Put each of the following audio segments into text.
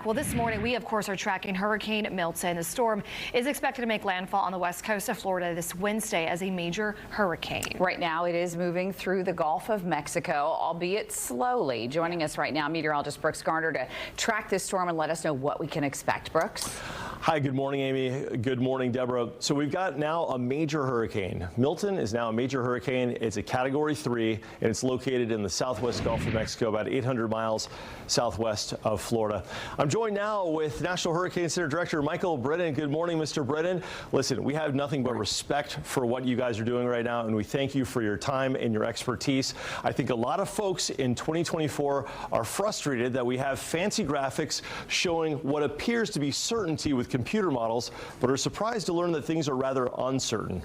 Well, this morning we, of course, are tracking Hurricane Milton. The storm is expected to make landfall on the west coast of Florida this Wednesday as a major hurricane. Right now, it is moving through the Gulf of Mexico, albeit slowly. Joining us right now, meteorologist Garner, to track this storm and let us know what we can expect. Brooks? Hi, good morning, Amy. Good morning, Deborah. So we've got now a major hurricane. Milton is now a major hurricane. It's a Category 3, and it's located in the southwest Gulf of Mexico, about 800 miles southwest of Florida. I'm joined now with National Hurricane Center Director Michael Brennan. Good morning, Mr. Brennan. Listen, we have nothing but respect for what you guys are doing right now, and we thank you for your time and your expertise. I think a lot of folks in 2024 are frustrated that we have fancy graphics showing what appears to be certainty with computer models, but are surprised to learn that things are rather uncertain.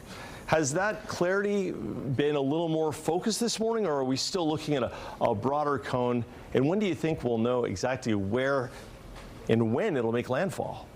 Has that clarity been a little more focused this morning, or are we still looking at a broader cone? And when do you think we'll know exactly where and when it'll make landfall?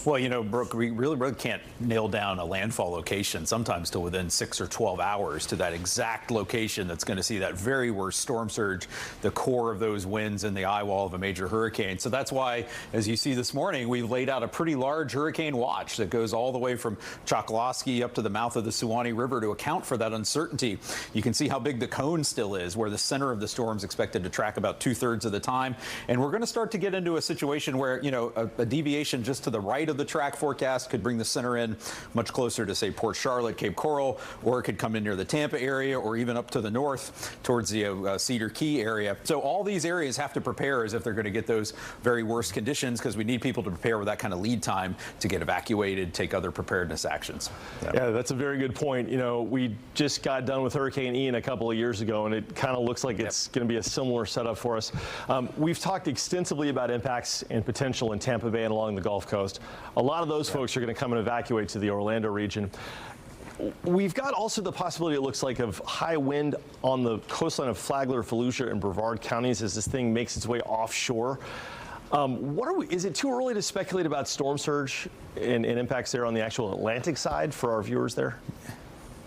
Well, you know, Brooke, we really can't nail down a landfall location sometimes till within 6 or 12 hours to that exact location that's going to see that very worst storm surge, the core of those winds and the eye wall of a major hurricane. So that's why, as you see this morning, we've laid out a pretty large hurricane watch that goes all the way from Chokoloskee up to the mouth of the Suwannee River to account for that uncertainty. You can see how big the cone still is, where the center of the storm is expected to track about 2/3 of the time. And we're going to start to get into a situation where, you know, a deviation just to the right of the track forecast could bring the center in much closer to, say, Port Charlotte, Cape Coral, or it could come in near the Tampa area, or even up to the north towards the Cedar Key area. So all these areas have to prepare as if they're going to get those very worst conditions, because we need people to prepare with that kind of lead time to get evacuated, take other preparedness actions. Yeah, that's a very good point. You know, we just got done with Hurricane Ian a couple of years ago, and it kind of looks like it's going to be a similar setup for us. We've talked extensively about impacts and potential in Tampa Bay and along the Gulf Coast. A lot of those folks are going to come and evacuate to the Orlando region. We've got also the possibility, it looks like, of high wind on the coastline of Flagler, Volusia, and Brevard counties as this thing makes its way offshore. Is it too early to speculate about storm surge and impacts there on the actual Atlantic side for our viewers there?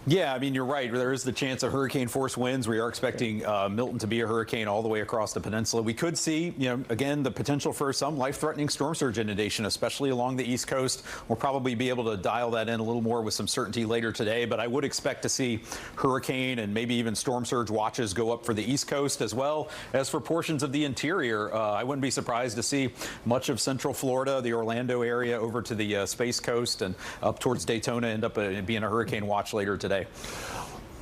Yeah, I mean, you're right. There is the chance of hurricane force winds. We are expecting Milton to be a hurricane all the way across the peninsula. We could see, you know, again, the potential for some life-threatening storm surge inundation, especially along the East Coast. We'll probably be able to dial that in a little more with some certainty later today, but I would expect to see hurricane and maybe even storm surge watches go up for the East Coast as well as for portions of the interior. I wouldn't be surprised to see much of Central Florida, the Orlando area, over to the Space Coast and up towards Daytona end up being a hurricane watch later today.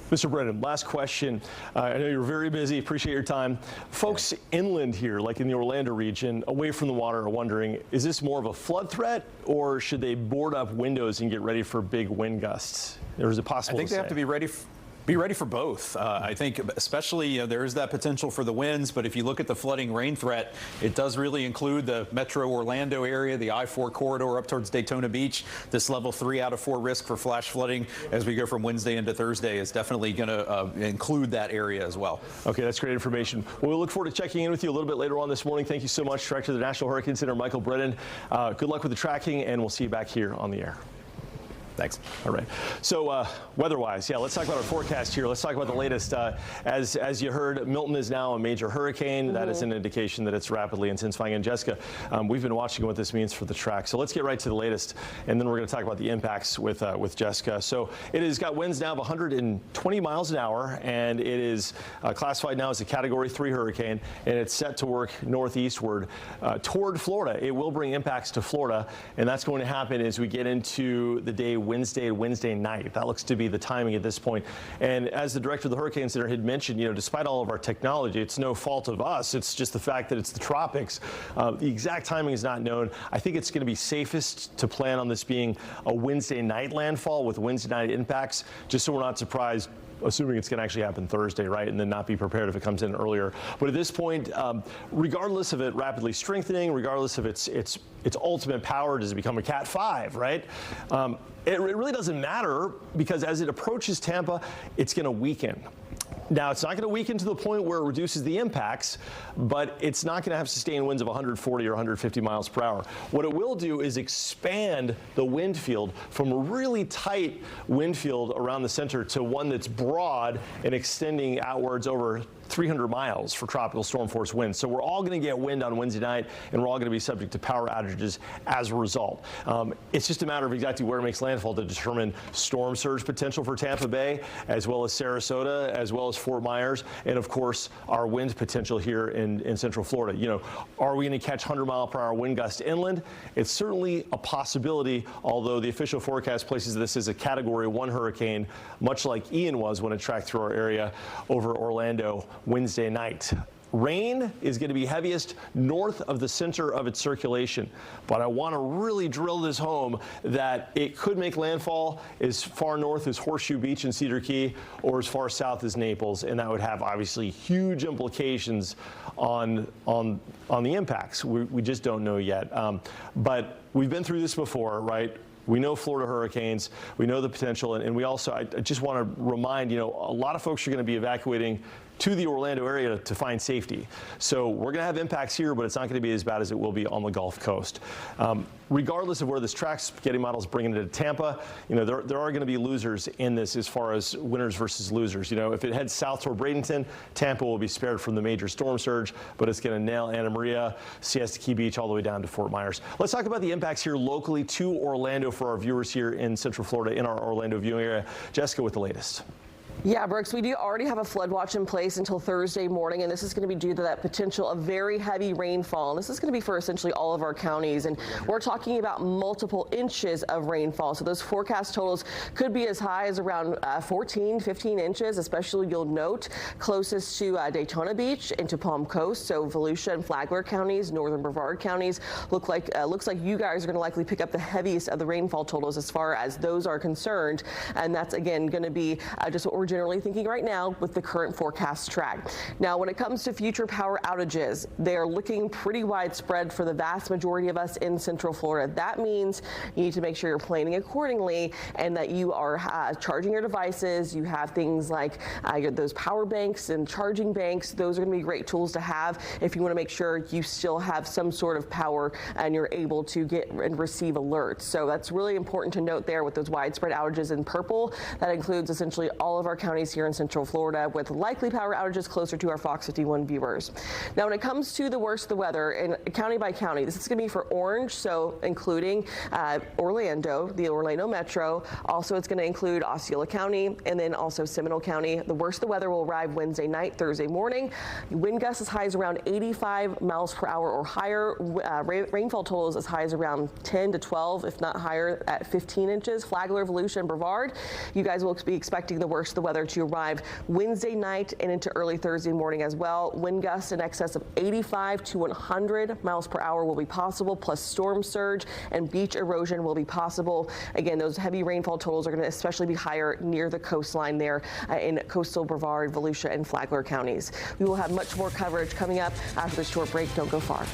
Mr. Brennan, last question. I know you're very busy. Appreciate your time. Folks inland here, like in the Orlando region, away from the water, are wondering, is this more of a flood threat, or should they board up windows and get ready for big wind gusts? Or is it possible? I think they have to be ready for both. I think especially, you know, there is that potential for the winds, but if you look at the flooding rain threat, it does really include the metro Orlando area, the I-4 corridor up towards Daytona Beach. This level 3 out of 4 risk for flash flooding as we go from Wednesday into Thursday is definitely going to include that area as well. Okay, that's great information. Well, we look forward to checking in with you a little bit later on this morning. Thank you so much, Director of the National Hurricane Center, Michael Brennan. Good luck with the tracking, and we'll see you back here on the air. Thanks. All right. So weather-wise, yeah, let's talk about our forecast here. Let's talk about the latest. As you heard, Milton is now a major hurricane. That is an indication that it's rapidly intensifying. And Jessica, we've been watching what this means for the track. So let's get right to the latest, and then we're going to talk about the impacts with Jessica. So it has got winds now of 120 miles an hour, and it is classified now as a Category 3 hurricane, and it's set to work northeastward toward Florida. It will bring impacts to Florida, and that's going to happen as we get into the day Wednesday night. That looks to be the timing at this point. And as the director of the Hurricane Center had mentioned, you know, despite all of our technology, it's no fault of us. It's just the fact that it's the tropics. The exact timing is not known. I think it's going to be safest to plan on this being a Wednesday night landfall with Wednesday night impacts, just so we're not surprised, assuming it's going to actually happen Thursday, right, and then not be prepared if it comes in earlier. But at this point, regardless of it rapidly strengthening, regardless of its ultimate power, does it become a Cat 5, right? It really doesn't matter, because as it approaches Tampa, it's going to weaken. Now, it's not going to weaken to the point where it reduces the impacts, but it's not going to have sustained winds of 140 or 150 miles per hour. What it will do is expand the wind field from a really tight wind field around the center to one that's broad and extending outwards over 300 miles for tropical storm force winds. So we're all going to get wind on Wednesday night, and we're all going to be subject to power outages as a result. It's just a matter of exactly where it makes landfall to determine storm surge potential for Tampa Bay, as well as Sarasota, as well as Fort Myers, and of course our wind potential here in Central Florida. You know, are we going to catch 100-mile-per-hour wind gusts inland? It's certainly a possibility, although the official forecast places this as a Category 1 hurricane, much like Ian was when it tracked through our area over Orlando Wednesday night. Rain is going to be heaviest north of the center of its circulation, but I want to really drill this home that it could make landfall as far north as Horseshoe Beach and Cedar Key, or as far south as Naples, and that would have obviously huge implications on the impacts. We just don't know yet, but we've been through this before, right? We know Florida hurricanes, we know the potential, and we also, I just want to remind, you know, a lot of folks are going to be evacuating to the Orlando area to find safety. So we're going to have impacts here, but it's not going to be as bad as it will be on the Gulf Coast. Regardless of where this tracks, spaghetti models bringing it to Tampa, you know, there are going to be losers in this as far as winners versus losers. You know, if it heads south toward Bradenton, Tampa will be spared from the major storm surge, but it's going to nail Anna Maria, Siesta Key Beach, all the way down to Fort Myers. Let's talk about the impacts here locally to Orlando for our viewers here in Central Florida, in our Orlando viewing area. Jessica with the latest. Yeah, Brooks, we do already have a flood watch in place until Thursday morning, and this is going to be due to that potential of very heavy rainfall. And this is going to be for essentially all of our counties, and we're talking about multiple inches of rainfall. So those forecast totals could be as high as around 14, 15 inches, especially you'll note closest to Daytona Beach into Palm Coast. So Volusia and Flagler counties, northern Brevard counties, looks like you guys are going to likely pick up the heaviest of the rainfall totals as far as those are concerned. And that's again going to be just what we're generally thinking right now with the current forecast track. Now, when it comes to future power outages, they are looking pretty widespread for the vast majority of us in Central Florida. That means you need to make sure you're planning accordingly and that you are charging your devices. You have things like those power banks and charging banks. Those are going to be great tools to have if you want to make sure you still have some sort of power and you're able to get and receive alerts. So that's really important to note there with those widespread outages in purple. That includes essentially all of our counties here in Central Florida, with likely power outages closer to our Fox 51 viewers. Now, when it comes to the worst of the weather, and county by county, this is going to be for orange, so including Orlando, the Orlando Metro. Also, it's going to include Osceola County and then also Seminole County. The worst of the weather will arrive Wednesday night, Thursday morning. Wind gusts as high as around 85 miles per hour or higher. Rainfall totals as high as around 10 to 12, if not higher, at 15 inches. Flagler, Volusia, and Brevard. You guys will be expecting the worst of the weather to arrive Wednesday night and into early Thursday morning as well. Wind gusts in excess of 85 to 100 miles per hour will be possible, plus storm surge and beach erosion will be possible. Again, those heavy rainfall totals are going to especially be higher near the coastline there in coastal Brevard, Volusia, and Flagler counties. We will have much more coverage coming up after this short break. Don't go far.